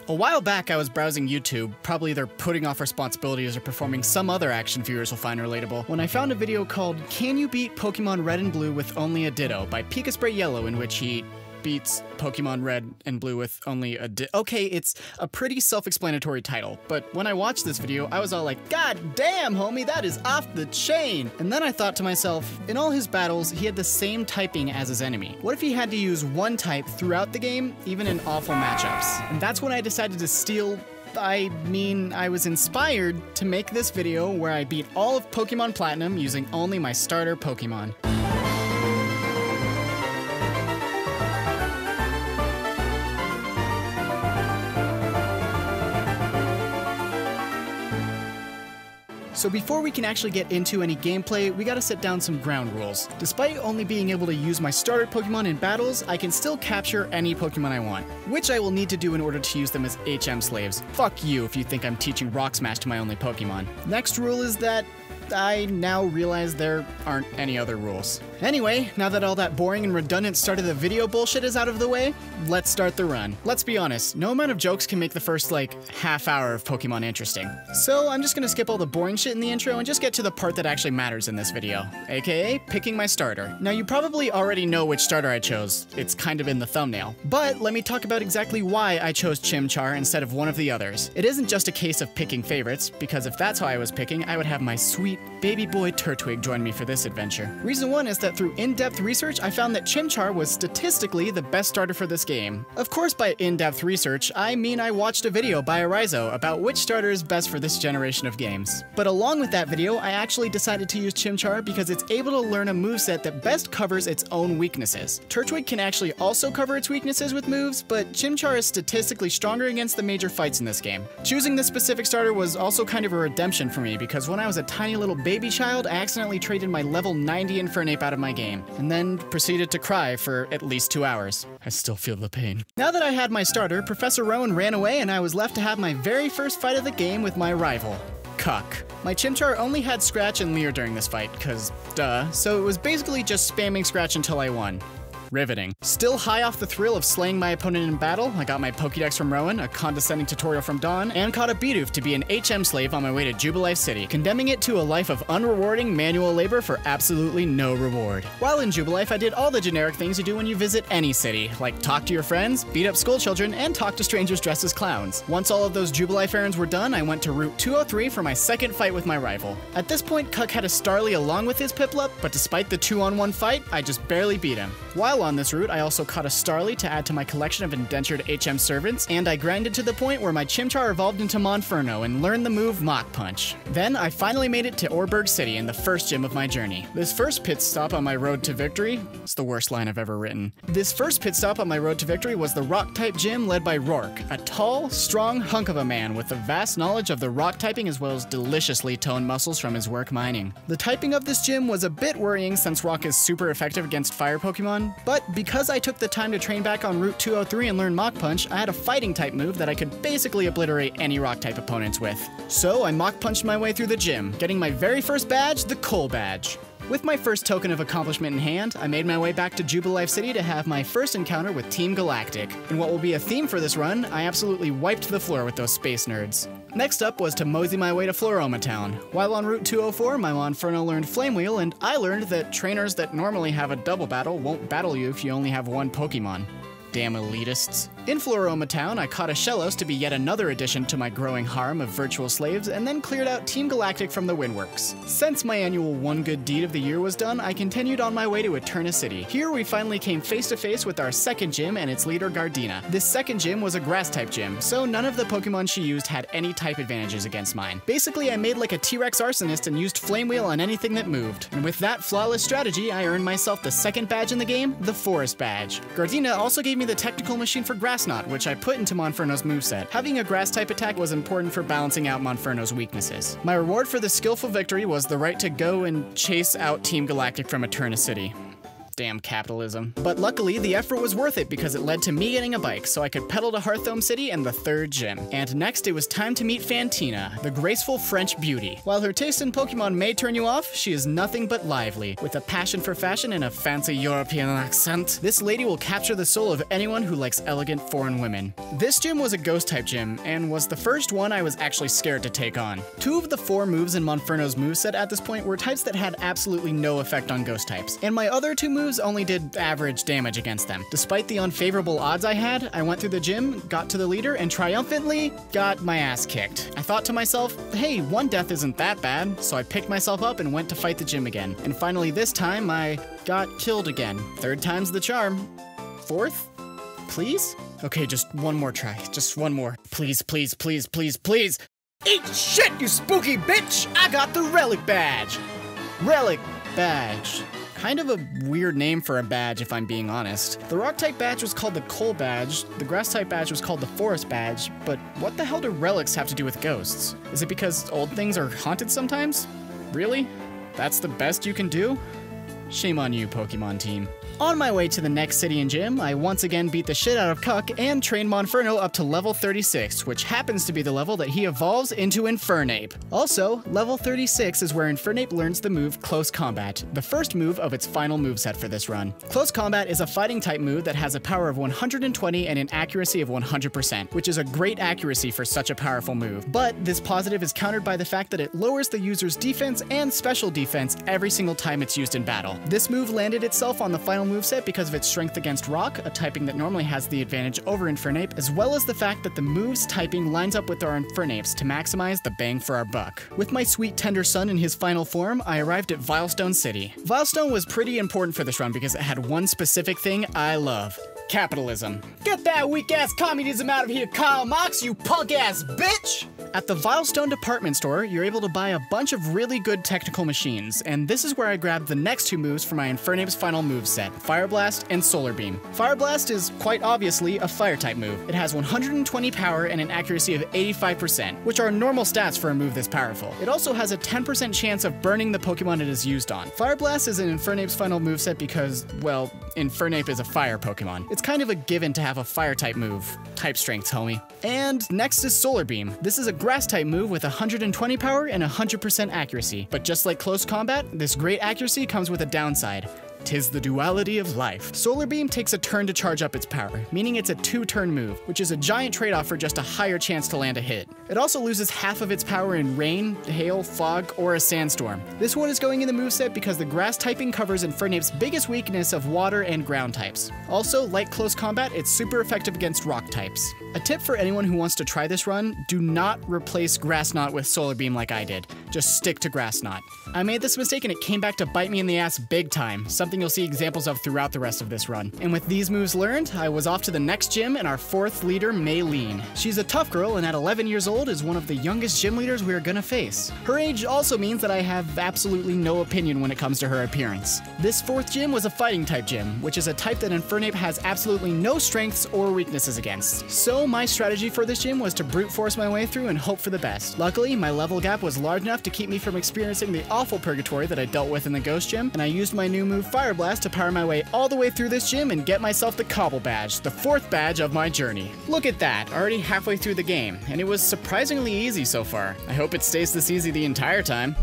A while back, I was browsing YouTube, probably either putting off responsibilities or performing some other action viewers will find relatable, when I found a video called Can You Beat Pokemon Red and Blue with Only a Ditto by Pika Spray Yellow, in which he beats Pokemon Red and Blue with only a Okay, it's a pretty self-explanatory title, but when I watched this video, I was all like, God damn, homie, that is off the chain! And then I thought to myself, in all his battles, he had the same typing as his enemy. What if he had to use one type throughout the game, even in awful matchups? And that's when I decided to I was inspired to make this video where I beat all of Pokemon Platinum using only my starter Pokemon. So before we can actually get into any gameplay, we gotta set down some ground rules. Despite only being able to use my starter Pokemon in battles, I can still capture any Pokemon I want, which I will need to do in order to use them as HM slaves. Fuck you if you think I'm teaching Rock Smash to my only Pokemon. Next rule is that I now realize there aren't any other rules. Anyway, now that all that boring and redundant start of the video bullshit is out of the way, let's start the run. Let's be honest, no amount of jokes can make the first, half hour of Pokemon interesting. So I'm just gonna skip all the boring shit in the intro and just get to the part that actually matters in this video, aka picking my starter. Now you probably already know which starter I chose, it's kind of in the thumbnail. But let me talk about exactly why I chose Chimchar instead of one of the others. It isn't just a case of picking favorites, because if that's how I was picking, I would have my sweet baby boy Turtwig join me for this adventure. Reason one is that through in-depth research, I found that Chimchar was statistically the best starter for this game. Of course, by in-depth research, I mean I watched a video by Arizo about which starter is best for this generation of games. But along with that video, I actually decided to use Chimchar because it's able to learn a moveset that best covers its own weaknesses. Turtwig can actually also cover its weaknesses with moves, but Chimchar is statistically stronger against the major fights in this game. Choosing this specific starter was also kind of a redemption for me, because when I was a tiny little baby child, I accidentally traded my level 90 Infernape out of my game, and then proceeded to cry for at least 2 hours. I still feel the pain. Now that I had my starter, Professor Rowan ran away and I was left to have my very first fight of the game with my rival, Cuck. My Chimchar only had Scratch and Leer during this fight, cause duh, so it was basically just spamming Scratch until I won. Riveting. Still high off the thrill of slaying my opponent in battle, I got my Pokédex from Rowan, a condescending tutorial from Dawn, and caught a Bidoof to be an HM slave on my way to Jubilife City, condemning it to a life of unrewarding manual labor for absolutely no reward. While in Jubilife, I did all the generic things you do when you visit any city, like talk to your friends, beat up school children, and talk to strangers dressed as clowns. Once all of those Jubilife errands were done, I went to Route 203 for my second fight with my rival. At this point, Cuck had a Starly along with his Piplup, but despite the 2-on-1 fight, I just barely beat him. While on this route, I also caught a Starly to add to my collection of indentured HM servants, and I grinded to the point where my Chimchar evolved into Monferno and learned the move Mach Punch. Then I finally made it to Orberg City in the first gym of my journey. This first pit stop on my road to victory, it's the worst line I've ever written. This first pit stop on my road to victory was the Rock-type gym led by Rourke, a tall, strong hunk of a man with a vast knowledge of the rock typing as well as deliciously toned muscles from his work mining. The typing of this gym was a bit worrying since Rock is super effective against fire Pokemon, but because I took the time to train back on Route 203 and learn Mach Punch, I had a fighting type move that I could basically obliterate any rock type opponents with. So I Mach Punched my way through the gym, getting my very first badge, the Coal Badge. With my first token of accomplishment in hand, I made my way back to Jubilife City to have my first encounter with Team Galactic. In what will be a theme for this run, I absolutely wiped the floor with those space nerds. Next up was to mosey my way to Floroma Town. While on Route 204, my Monferno learned Flame Wheel, and I learned that trainers that normally have a double battle won't battle you if you only have one Pokemon. Damn elitists. In Floroma Town, I caught a Shellos to be yet another addition to my growing harem of virtual slaves, and then cleared out Team Galactic from the Windworks. Since my annual one good deed of the year was done, I continued on my way to Eterna City. Here we finally came face to face with our second gym and its leader Gardena. This second gym was a grass-type gym, so none of the Pokemon she used had any type advantages against mine. Basically, I made like a T-Rex arsonist and used Flame Wheel on anything that moved. And with that flawless strategy, I earned myself the second badge in the game, the Forest Badge. Gardena also gave me the technical machine for Grass Knot, which I put into Monferno's moveset. Having a grass-type attack was important for balancing out Monferno's weaknesses. My reward for this skillful victory was the right to go and chase out Team Galactic from Eterna City. Damn capitalism. But luckily, the effort was worth it because it led to me getting a bike, so I could pedal to Hearthome City and the 3rd gym. And next, it was time to meet Fantina, the graceful French beauty. While her taste in Pokemon may turn you off, she is nothing but lively, with a passion for fashion and a fancy European accent. This lady will capture the soul of anyone who likes elegant foreign women. This gym was a Ghost-type gym, and was the first one I was actually scared to take on. 2 of the 4 moves in Monferno's moveset at this point were types that had absolutely no effect on Ghost types, and my other 2 moves only did average damage against them. Despite the unfavorable odds I had, I went through the gym, got to the leader, and triumphantly got my ass kicked. I thought to myself, hey, 1 death isn't that bad, so I picked myself up and went to fight the gym again. And finally this time, I got killed again. 3rd time's the charm. 4th? Please? Okay, just one more try. Just one more. Please, please, please, please, please! Eat shit, you spooky bitch! I got the Relic Badge! Relic Badge. Kind of a weird name for a badge, if I'm being honest. The Rock-type badge was called the Coal Badge, the Grass-type badge was called the Forest Badge, but what the hell do relics have to do with ghosts? Is it because old things are haunted sometimes? Really? That's the best you can do? Shame on you, Pokemon team. On my way to the next city and gym, I once again beat the shit out of Cuck and trained Monferno up to level 36, which happens to be the level that he evolves into Infernape. Also, level 36 is where Infernape learns the move Close Combat, the first move of its final moveset for this run. Close Combat is a fighting type move that has a power of 120 and an accuracy of 100%, which is a great accuracy for such a powerful move. But this positive is countered by the fact that it lowers the user's defense and special defense every single time it's used in battle. This move landed itself on the final moveset because of its strength against Rock, a typing that normally has the advantage over Infernape, as well as the fact that the move's typing lines up with our Infernapes to maximize the bang for our buck. With my sweet tender son in his final form, I arrived at Vilestone City. Vilestone was pretty important for this run because it had one specific thing I love. Capitalism. Get that weak-ass communism out of here, Karl Marx, you punk-ass bitch! At the Vilestone department store, you're able to buy a bunch of really good technical machines, and this is where I grabbed the next 2 moves for my Infernape's final moveset, Fire Blast and Solar Beam. Fire Blast is quite obviously a fire-type move. It has 120 power and an accuracy of 85%, which are normal stats for a move this powerful. It also has a 10% chance of burning the Pokemon it is used on. Fire Blast is in Infernape's final moveset because, well, Infernape is a fire Pokemon. It's kind of a given to have a fire-type move. Type strengths, homie. And next is Solar Beam. This is a grass-type move with 120 power and 100% accuracy. But just like Close Combat, this great accuracy comes with a downside. 'Tis the duality of life. Solar Beam takes a turn to charge up its power, meaning it's a 2-turn move, which is a giant trade-off for just a higher chance to land a hit. It also loses half of its power in rain, hail, fog, or a sandstorm. This one is going in the moveset because the grass typing covers Infernape's biggest weakness of water and ground types. Also, like Close Combat, it's super effective against rock types. A tip for anyone who wants to try this run, do not replace Grass Knot with Solar Beam like I did. Just stick to Grass Knot. I made this mistake and it came back to bite me in the ass big time, something you'll see examples of throughout the rest of this run. And with these moves learned, I was off to the next gym and our 4th leader, Maylene. She's a tough girl and at 11 years old is one of the youngest gym leaders we are gonna face. Her age also means that I have absolutely no opinion when it comes to her appearance. This 4th gym was a fighting type gym, which is a type that Infernape has absolutely no strengths or weaknesses against. So my strategy for this gym was to brute force my way through and hope for the best. Luckily, my level gap was large enough to keep me from experiencing the awful purgatory that I dealt with in the Ghost Gym, and I used my new move Fire Blast to power my way all the way through this gym and get myself the Cobble Badge, the 4th badge of my journey. Look at that, already halfway through the game, and it was surprisingly easy so far. I hope it stays this easy the entire time.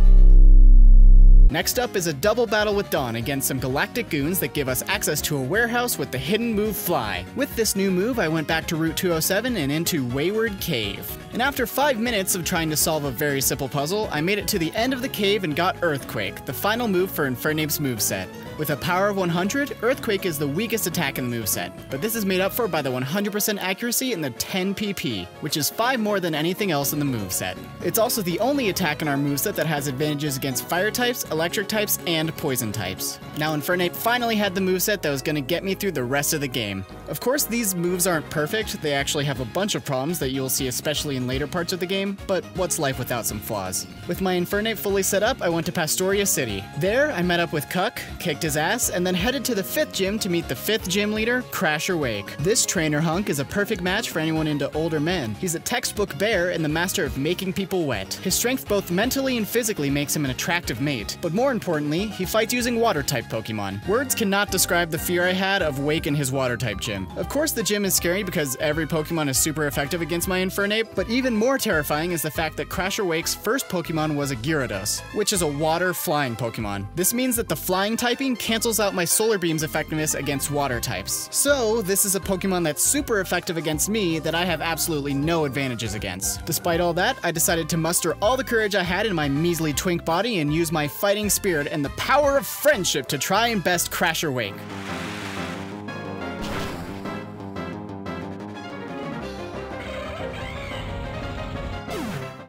Next up is a double battle with Dawn against some galactic goons that give us access to a warehouse with the hidden move Fly. With this new move, I went back to Route 207 and into Wayward Cave. And after 5 minutes of trying to solve a very simple puzzle, I made it to the end of the cave and got Earthquake, the final move for Infernape's moveset. With a power of 100, Earthquake is the weakest attack in the moveset, but this is made up for by the 100% accuracy and the 10 PP, which is 5 more than anything else in the moveset. It's also the only attack in our moveset that has advantages against fire types, electric types, and poison types. Now Infernape finally had the moveset that was going to get me through the rest of the game. Of course, these moves aren't perfect. They actually have a bunch of problems that you'll see especially in later parts of the game, but what's life without some flaws? With my Infernape fully set up, I went to Pastoria City. There, I met up with Cuck, kicked his ass, and then headed to the 5th gym to meet the 5th gym leader, Crasher Wake. This trainer hunk is a perfect match for anyone into older men. He's a textbook bear and the master of making people wet. His strength both mentally and physically makes him an attractive mate. But more importantly, he fights using water-type Pokemon. Words cannot describe the fear I had of Wake in his water-type gym. Of course, the gym is scary because every Pokemon is super effective against my Infernape, but even more terrifying is the fact that Crasher Wake's first Pokemon was a Gyarados, which is a water-flying Pokemon. This means that the flying typing cancels out my Solar Beam's effectiveness against water types. So, this is a Pokemon that's super effective against me that I have absolutely no advantages against. Despite all that, I decided to muster all the courage I had in my measly twink body and use my fighting spirit and the power of friendship to try and best Crasher Wake.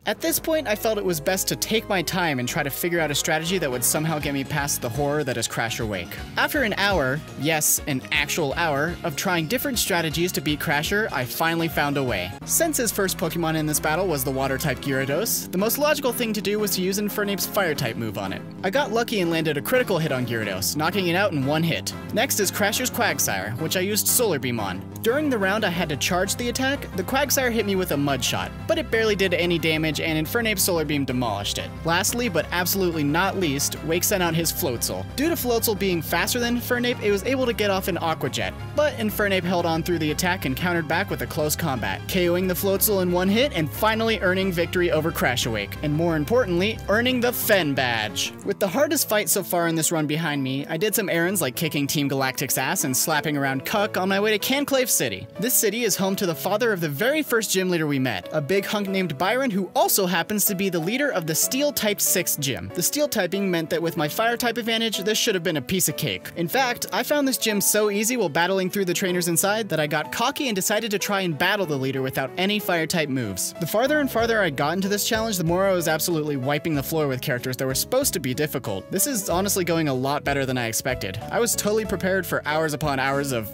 At this point, I felt it was best to take my time and try to figure out a strategy that would somehow get me past the horror that is Crasher Wake. After an hour, yes, an actual hour, of trying different strategies to beat Crasher, I finally found a way. Since his first Pokemon in this battle was the Water-type Gyarados, the most logical thing to do was to use Infernape's Fire-type move on it. I got lucky and landed a critical hit on Gyarados, knocking it out in one hit. Next is Crasher's Quagsire, which I used Solar Beam on. During the round I had to charge the attack, the Quagsire hit me with a Mud Shot, but it barely did any damage and Infernape's Solar Beam demolished it. Lastly, but absolutely not least, Wake sent out his Floatzel. Due to Floatzel being faster than Infernape, it was able to get off an Aqua Jet, but Infernape held on through the attack and countered back with a close combat, KOing the Floatzel in one hit and finally earning victory over Crasher Wake, and more importantly, earning the Fen Badge. With the hardest fight so far in this run behind me, I did some errands like kicking Team Galactic's ass and slapping around Cuck on my way to Canclave City. This city is home to the father of the very first gym leader we met, a big hunk named Byron who also happens to be the leader of the Steel-type 6th gym. The Steel typing meant that with my Fire-type advantage, this should have been a piece of cake. In fact, I found this gym so easy while battling through the trainers inside that I got cocky and decided to try and battle the leader without any Fire-type moves. The farther and farther I got into this challenge, the more I was absolutely wiping the floor with characters that were supposed to be difficult. This is honestly going a lot better than I expected. I was totally prepared for hours upon hours of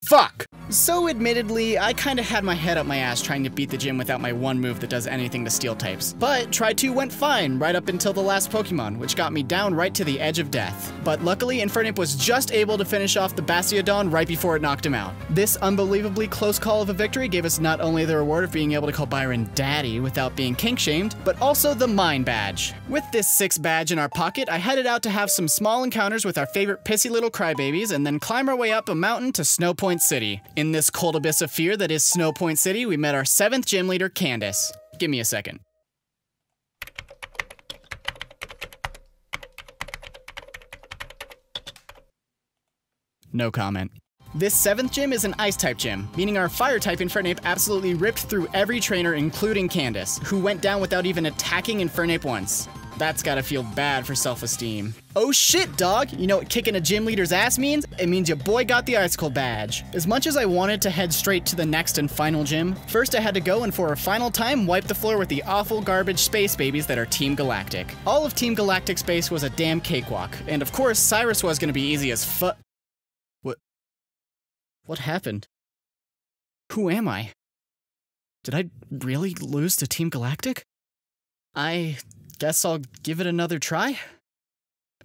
fuck! So admittedly, I kinda had my head up my ass trying to beat the gym without my one move that does anything to Steel types. But Try 2 went fine right up until the last Pokemon, which got me down right to the edge of death. But luckily, Infernape was just able to finish off the Bastiodon right before it knocked him out. This unbelievably close call of a victory gave us not only the reward of being able to call Byron Daddy without being kink-shamed, but also the Mine Badge. With this 6th badge in our pocket, I headed out to have some small encounters with our favorite pissy little crybabies and then climb our way up a mountain to Snow Point City. In this cold abyss of fear that is Snow Point City, we met our 7th gym leader, Candace. Give me a second. No comment. This 7th gym is an Ice-type gym, meaning our Fire-type Infernape absolutely ripped through every trainer, including Candace, who went down without even attacking Infernape once. That's gotta feel bad for self-esteem. Oh shit, dog! You know what kicking a gym leader's ass means? It means your boy got the Icicle badge. As much as I wanted to head straight to the next and final gym, first I had to go and for a final time wipe the floor with the awful garbage space babies that are Team Galactic. All of Team Galactic space was a damn cakewalk, and of course Cyrus was gonna be easy as fuck. What happened? Who am I? Did I really lose to Team Galactic? I guess I'll give it another try?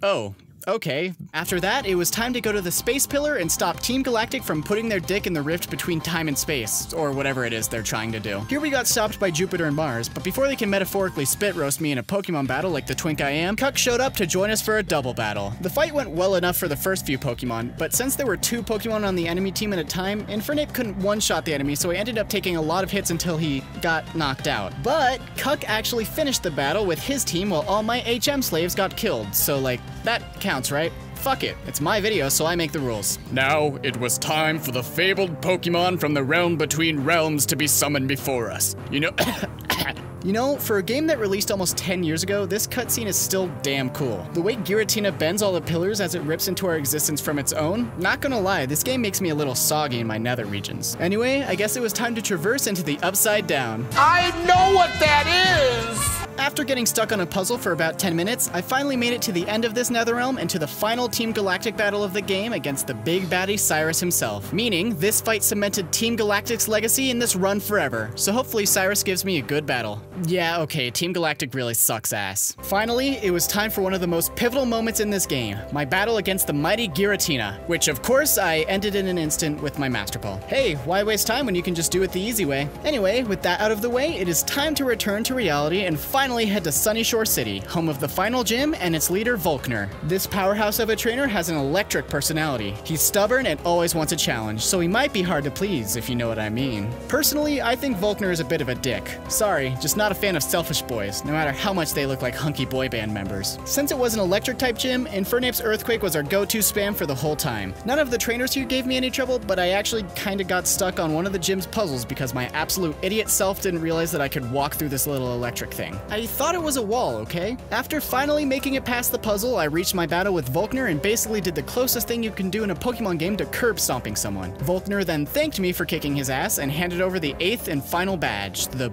Oh, okay. After that, it was time to go to the Space Pillar and stop Team Galactic from putting their dick in the rift between time and space, or whatever it is they're trying to do. Here we got stopped by Jupiter and Mars, but before they can metaphorically spit roast me in a Pokemon battle like the twink I am, Cuck showed up to join us for a double battle. The fight went well enough for the first few Pokemon, but since there were 2 Pokemon on the enemy team at a time, Infernape couldn't one-shot the enemy, so he ended up taking a lot of hits until he got knocked out. But Cuck actually finished the battle with his team while all my HM slaves got killed, so like, that counts, right? Fuck it, it's my video, so I make the rules. Now, it was time for the fabled Pokemon from the realm between realms to be summoned before us. You know, for a game that released almost 10 years ago, this cutscene is still damn cool. The way Giratina bends all the pillars as it rips into our existence from its own, not gonna lie, this game makes me a little soggy in my nether regions. Anyway, I guess it was time to traverse into the Upside Down. I know what that is! After getting stuck on a puzzle for about 10 minutes, I finally made it to the end of this Netherrealm and to the final Team Galactic battle of the game against the big baddie Cyrus himself. Meaning, this fight cemented Team Galactic's legacy in this run forever, so hopefully Cyrus gives me a good battle. Yeah, okay, Team Galactic really sucks ass. Finally, it was time for one of the most pivotal moments in this game, my battle against the mighty Giratina, which of course I ended in an instant with my Master Ball. Hey, why waste time when you can just do it the easy way? Anyway, with that out of the way, it is time to return to reality and finally head to Sunyshore City, home of the final gym and its leader Volkner. This powerhouse of a trainer has an electric personality. He's stubborn and always wants a challenge, so he might be hard to please, if you know what I mean. Personally, I think Volkner is a bit of a dick. Sorry, just not a fan of selfish boys, no matter how much they look like hunky boy band members. Since it was an electric type gym, Infernape's Earthquake was our go-to spam for the whole time. None of the trainers here gave me any trouble, but I actually kinda got stuck on one of the gym's puzzles because my absolute idiot self didn't realize that I could walk through this little electric thing. I thought it was a wall, okay? After finally making it past the puzzle, I reached my battle with Volkner and basically did the closest thing you can do in a Pokemon game to curb stomping someone. Volkner then thanked me for kicking his ass and handed over the 8th and final badge, the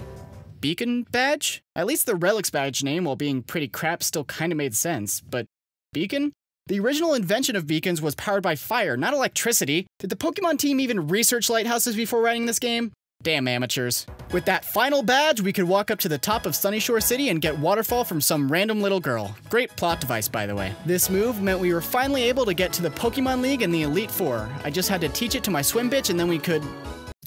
Beacon badge? At least the Relics badge name, while being pretty crap, still kinda made sense, but Beacon? The original invention of beacons was powered by fire, not electricity. Did the Pokemon team even research lighthouses before writing this game? Damn amateurs. With that final badge, we could walk up to the top of Sunyshore City and get Waterfall from some random little girl. Great plot device, by the way. This move meant we were finally able to get to the Pokemon League and the Elite Four. I just had to teach it to my swim bitch and then we could...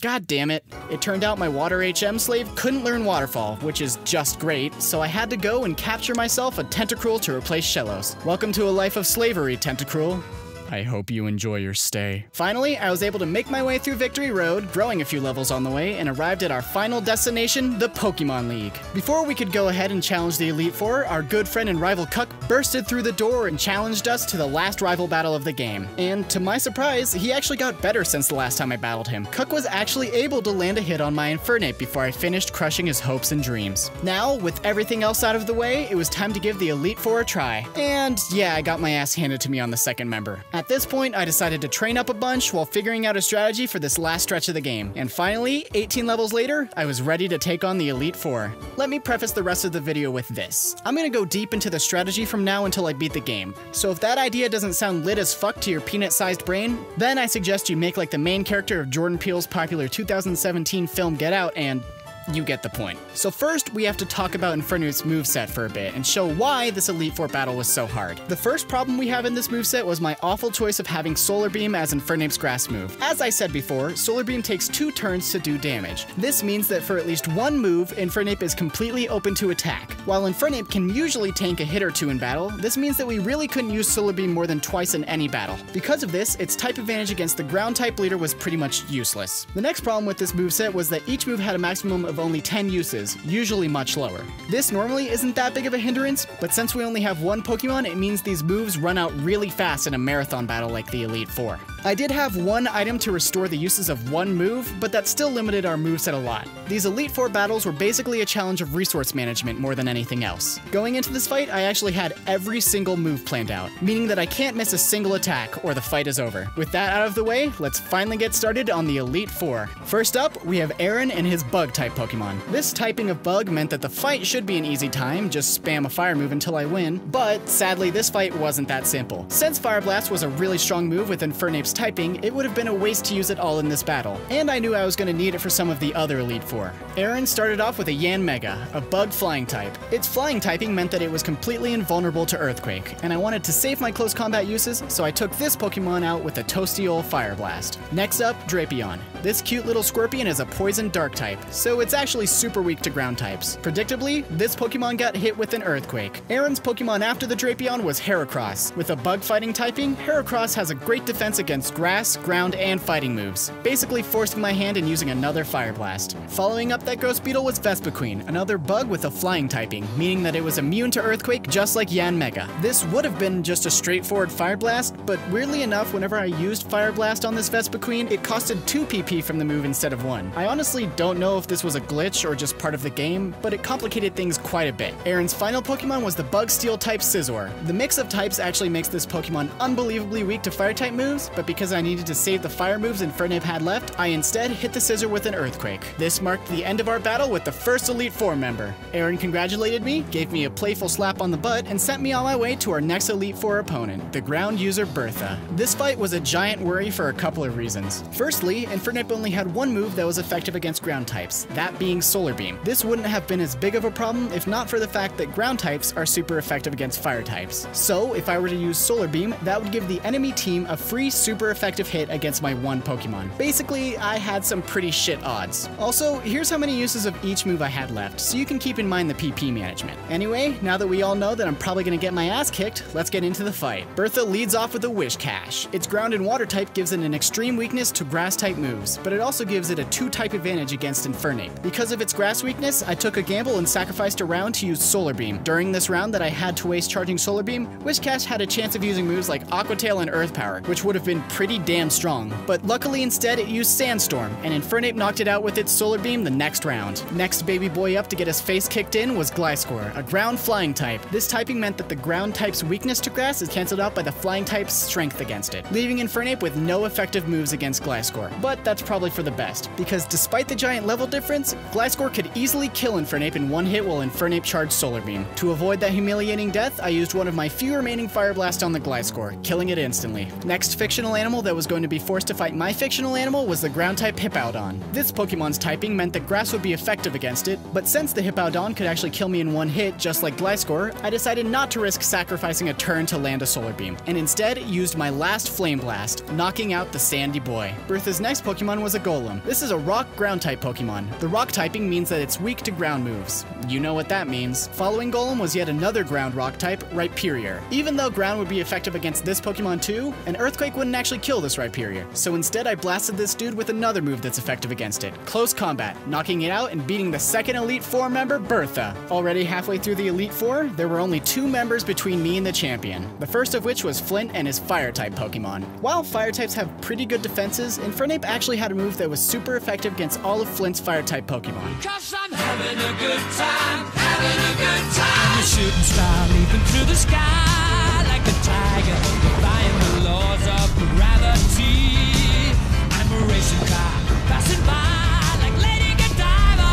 God damn it. It turned out my Water HM slave couldn't learn Waterfall, which is just great, so I had to go and capture myself a Tentacruel to replace Shellos. Welcome to a life of slavery, Tentacruel. I hope you enjoy your stay. Finally, I was able to make my way through Victory Road, growing a few levels on the way, and arrived at our final destination, the Pokemon League. Before we could go ahead and challenge the Elite Four, our good friend and rival Cuck bursted through the door and challenged us to the last rival battle of the game. And to my surprise, he actually got better since the last time I battled him. Cuck was actually able to land a hit on my Infernape before I finished crushing his hopes and dreams. Now, with everything else out of the way, it was time to give the Elite Four a try. And yeah, I got my ass handed to me on the second member. At this point, I decided to train up a bunch while figuring out a strategy for this last stretch of the game. And finally, 18 levels later, I was ready to take on the Elite Four. Let me preface the rest of the video with this. I'm gonna go deep into the strategy from now until I beat the game. So if that idea doesn't sound lit as fuck to your peanut-sized brain, then I suggest you make like the main character of Jordan Peele's popular 2017 film Get Out and you get the point. So first, we have to talk about Infernape's moveset for a bit and show why this Elite Four battle was so hard. The first problem we have in this moveset was my awful choice of having Solar Beam as Infernape's grass move. As I said before, Solar Beam takes 2 turns to do damage. This means that for at least one move, Infernape is completely open to attack. While Infernape can usually tank a hit or two in battle, this means that we really couldn't use Solar Beam more than twice in any battle. Because of this, its type advantage against the ground type leader was pretty much useless. The next problem with this moveset was that each move had a maximum of only 10 uses, usually much lower. This normally isn't that big of a hindrance, but since we only have one Pokemon, it means these moves run out really fast in a marathon battle like the Elite Four. I did have one item to restore the uses of one move, but that still limited our moveset a lot. These Elite Four battles were basically a challenge of resource management more than anything else. Going into this fight, I actually had every single move planned out, meaning that I can't miss a single attack or the fight is over. With that out of the way, let's finally get started on the Elite Four. First up, we have Aaron and his Bug-type Pokemon. This typing of Bug meant that the fight should be an easy time, just spam a fire move until I win, but sadly this fight wasn't that simple. Since Fire Blast was a really strong move with Infernape's typing, it would have been a waste to use it all in this battle, and I knew I was going to need it for some of the other Elite Four. Aaron started off with a Yanmega, a Bug flying type. Its flying typing meant that it was completely invulnerable to Earthquake, and I wanted to save my close combat uses, so I took this Pokemon out with a toasty ol' Fire Blast. Next up, Drapion. This cute little Scorpion is a Poison Dark type, so it's actually super weak to ground types. Predictably, this Pokemon got hit with an Earthquake. Aaron's Pokemon after the Drapion was Heracross. With a Bug fighting typing, Heracross has a great defense against grass, ground, and fighting moves, basically forcing my hand and using another Fire Blast. Following up that Ghost Beetle was Vespiquen, another Bug with a flying typing, meaning that it was immune to Earthquake just like Yanmega. This would have been just a straightforward Fire Blast, but weirdly enough, whenever I used Fire Blast on this Vespiquen, it costed 2 PP from the move instead of 1. I honestly don't know if this was a glitch or just part of the game, but it complicated things quite a bit. Aaron's final Pokemon was the Bug Steel type Scizor. The mix of types actually makes this Pokemon unbelievably weak to Fire type moves, but because I needed to save the fire moves Infernape had left, I instead hit the scissor with an Earthquake. This marked the end of our battle with the first Elite Four member. Aaron congratulated me, gave me a playful slap on the butt, and sent me on my way to our next Elite Four opponent, the ground user Bertha. This fight was a giant worry for a couple of reasons. Firstly, Infernape only had one move that was effective against ground types, that being Solar Beam. This wouldn't have been as big of a problem if not for the fact that ground types are super effective against fire types. So, if I were to use Solar Beam, that would give the enemy team a free super effective hit against my one Pokemon. Basically, I had some pretty shit odds. Also, here's how many uses of each move I had left, so you can keep in mind the PP management. Anyway, now that we all know that I'm probably gonna get my ass kicked, let's get into the fight. Bertha leads off with a Whiscash. Its ground and water type gives it an extreme weakness to grass type moves, but it also gives it a 2-type advantage against Infernape. Because of its grass weakness, I took a gamble and sacrificed a round to use Solar Beam. During this round that I had to waste charging Solar Beam, Whiscash had a chance of using moves like Aqua Tail and Earth Power, which would have been pretty damn strong. But luckily instead it used Sandstorm, and Infernape knocked it out with its Solar Beam the next round. Next baby boy up to get his face kicked in was Gliscor, a ground flying type. This typing meant that the ground type's weakness to grass is cancelled out by the flying type's strength against it, leaving Infernape with no effective moves against Gliscor. But that's probably for the best, because despite the giant level difference, Gliscor could easily kill Infernape in one hit while Infernape charged Solar Beam. To avoid that humiliating death, I used one of my few remaining Fire Blast on the Gliscor, killing it instantly. Next fictional animal that was going to be forced to fight my fictional animal was the ground type Hippowdon. This Pokemon's typing meant that grass would be effective against it, but since the Hippowdon could actually kill me in one hit just like Gliscor, I decided not to risk sacrificing a turn to land a Solar Beam, and instead used my last Flame Blast, knocking out the Sandy Boy. Bertha's next Pokemon was a Golem. This is a rock ground type Pokemon. The rock typing means that it's weak to ground moves. You know what that means. Following Golem was yet another ground rock type, Rhyperior. Even though ground would be effective against this Pokemon too, an Earthquake wouldn't actually kill this Rhyperior. So instead I blasted this dude with another move that's effective against it, Close Combat, knocking it out and beating the second Elite Four member, Bertha. Already halfway through the Elite Four, there were only 2 members between me and the champion. The first of which was Flint and his Fire type Pokemon. While Fire types have pretty good defenses, Infernape actually had a move that was super effective against all of Flint's Fire type Pokemon. 'Cause I'm having a good time, having a good time. I'm a shooting star leaping through the sky like a tiger, defying the laws of gravity. I'm a racing car passing by like Lady Godiva.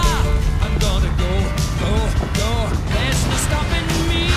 I'm gonna go, there's no stopping me.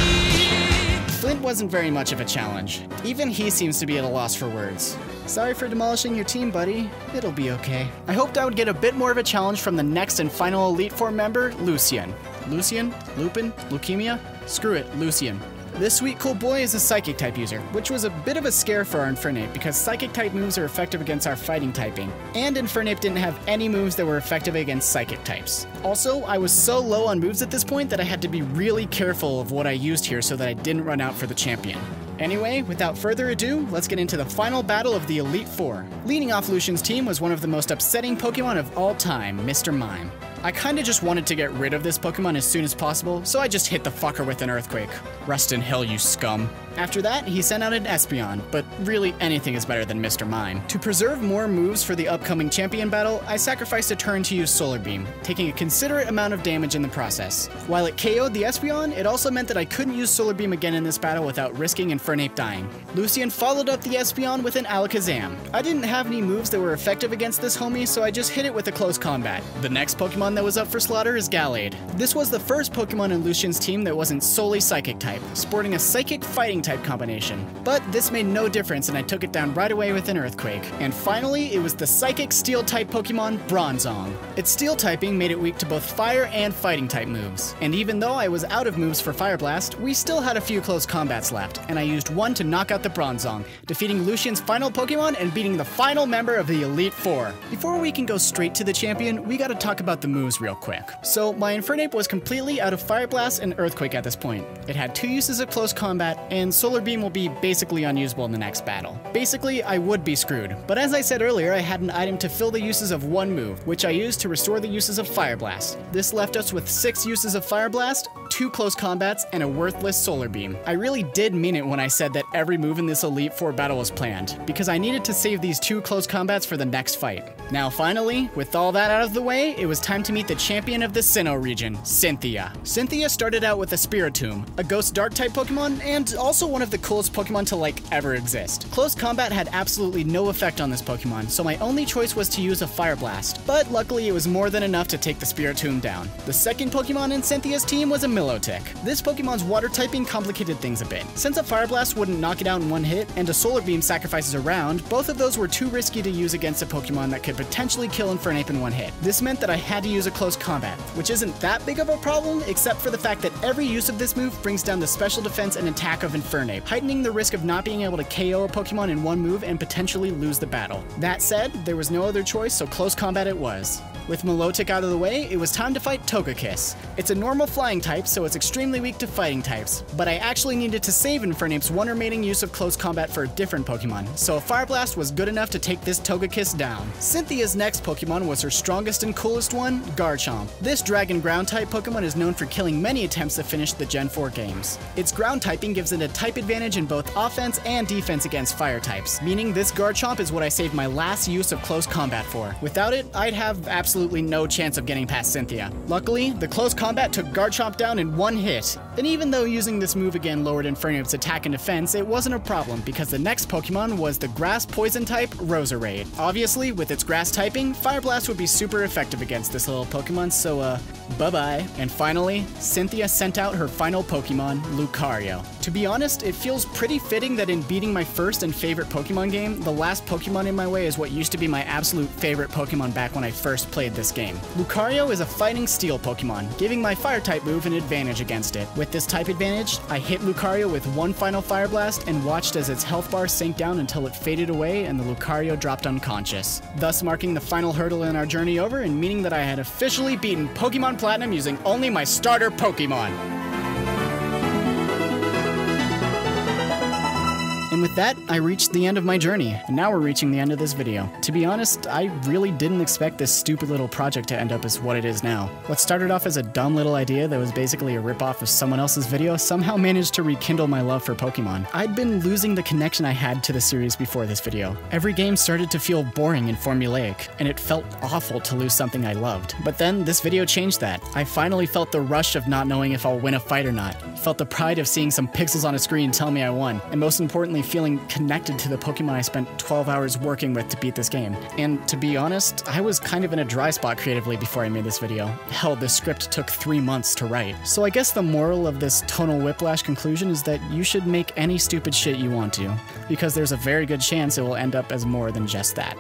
Flint wasn't very much of a challenge. Even he seems to be at a loss for words. Sorry for demolishing your team, buddy. It'll be okay. I hoped I would get a bit more of a challenge from the next and final Elite Four member, Lucian. Lucian? Lupin? Leukemia? Screw it, Lucian. This sweet cool boy is a Psychic type user, which was a bit of a scare for our Infernape because Psychic type moves are effective against our fighting typing, and Infernape didn't have any moves that were effective against Psychic types. Also, I was so low on moves at this point that I had to be really careful of what I used here so that I didn't run out for the champion. Anyway, without further ado, let's get into the final battle of the Elite Four. Leading off Lucian's team was one of the most upsetting Pokemon of all time, Mr. Mime. I kinda just wanted to get rid of this Pokemon as soon as possible, so I just hit the fucker with an Earthquake. Rest in hell, you scum. After that, he sent out an Espeon, but really anything is better than Mr. Mime. To preserve more moves for the upcoming champion battle, I sacrificed a turn to use Solar Beam, taking a considerate amount of damage in the process. While it KO'd the Espeon, it also meant that I couldn't use Solar Beam again in this battle without risking Infernape dying. Lucian followed up the Espeon with an Alakazam. I didn't have any moves that were effective against this homie, so I just hit it with a Close Combat. The next Pokemon that was up for slaughter is Gallade. This was the first Pokemon in Lucian's team that wasn't solely Psychic type, sporting a Psychic Fighting type combination. But this made no difference and I took it down right away with an Earthquake. And finally, it was the Psychic Steel type Pokemon, Bronzong. Its Steel typing made it weak to both Fire and Fighting type moves. And even though I was out of moves for Fire Blast, we still had a few close combats left, and I used one to knock out the Bronzong, defeating Lucian's final Pokemon and beating the final member of the Elite Four. Before we can go straight to the champion, we gotta talk about the moves real quick. So my Infernape was completely out of Fire Blast and Earthquake at this point. It had 2 uses of close combat, and Solar Beam will be basically unusable in the next battle. Basically, I would be screwed, but as I said earlier, I had an item to fill the uses of one move, which I used to restore the uses of Fire Blast. This left us with 6 uses of Fire Blast, 2 close combats and a worthless solar beam. I really did mean it when I said that every move in this Elite Four battle was planned, because I needed to save these 2 close combats for the next fight. Now finally, with all that out of the way, it was time to meet the champion of the Sinnoh region, Cynthia. Cynthia started out with a Spiritomb, a Ghost Dark type Pokemon, and also one of the coolest Pokemon to ever exist. Close combat had absolutely no effect on this Pokemon, so my only choice was to use a Fire Blast, but luckily it was more than enough to take the Spiritomb down. The second Pokemon in Cynthia's team was a Milotic. This Pokemon's water typing complicated things a bit. Since a Fire Blast wouldn't knock it out in one hit, and a Solar Beam sacrifices a round, both of those were too risky to use against a Pokemon that could potentially kill Infernape in one hit. This meant that I had to use a close combat, which isn't that big of a problem, except for the fact that every use of this move brings down the special defense and attack of Infernape, heightening the risk of not being able to KO a Pokemon in one move and potentially lose the battle. That said, there was no other choice, so close combat it was. With Milotic out of the way, it was time to fight Togekiss. It's a normal flying type, so it's extremely weak to fighting types, but I actually needed to save Infernape's one remaining use of close combat for a different Pokemon, so a Fire Blast was good enough to take this Togekiss down. Cynthia's next Pokemon was her strongest and coolest one, Garchomp. This Dragon Ground type Pokemon is known for killing many attempts to finish the Gen 4 games. Its ground typing gives it a type advantage in both offense and defense against fire types, meaning this Garchomp is what I saved my last use of close combat for. Without it, I'd have absolutely no chance of getting past Cynthia. Luckily, the close combat took Garchomp down in one hit, and even though using this move again lowered Infernape's attack and defense, it wasn't a problem because the next Pokemon was the Grass Poison type Roserade. Obviously, with its grass typing, Fire Blast would be super effective against this little Pokemon, so bye-bye. And finally, Cynthia sent out her final Pokemon, Lucario. To be honest, it feels pretty fitting that in beating my first and favorite Pokemon game, the last Pokemon in my way is what used to be my absolute favorite Pokemon back when I first played this game. Lucario is a fighting steel Pokemon, giving my fire type move an advantage against it. With this type advantage, I hit Lucario with one final Fire Blast and watched as its health bar sank down until it faded away and the Lucario dropped unconscious, thus marking the final hurdle in our journey over and meaning that I had officially beaten Pokemon Platinum using only my starter Pokemon. And with that, I reached the end of my journey, and now we're reaching the end of this video. To be honest, I really didn't expect this stupid little project to end up as what it is now. What started off as a dumb little idea that was basically a ripoff of someone else's video somehow managed to rekindle my love for Pokemon. I'd been losing the connection I had to the series before this video. Every game started to feel boring and formulaic, and it felt awful to lose something I loved. But then, this video changed that. I finally felt the rush of not knowing if I'll win a fight or not. Felt the pride of seeing some pixels on a screen tell me I won, and most importantly, feeling connected to the Pokemon I spent 12 hours working with to beat this game. And to be honest, I was kind of in a dry spot creatively before I made this video. Hell, this script took 3 months to write. So I guess the moral of this tonal whiplash conclusion is that you should make any stupid shit you want to, because there's a very good chance it will end up as more than just that.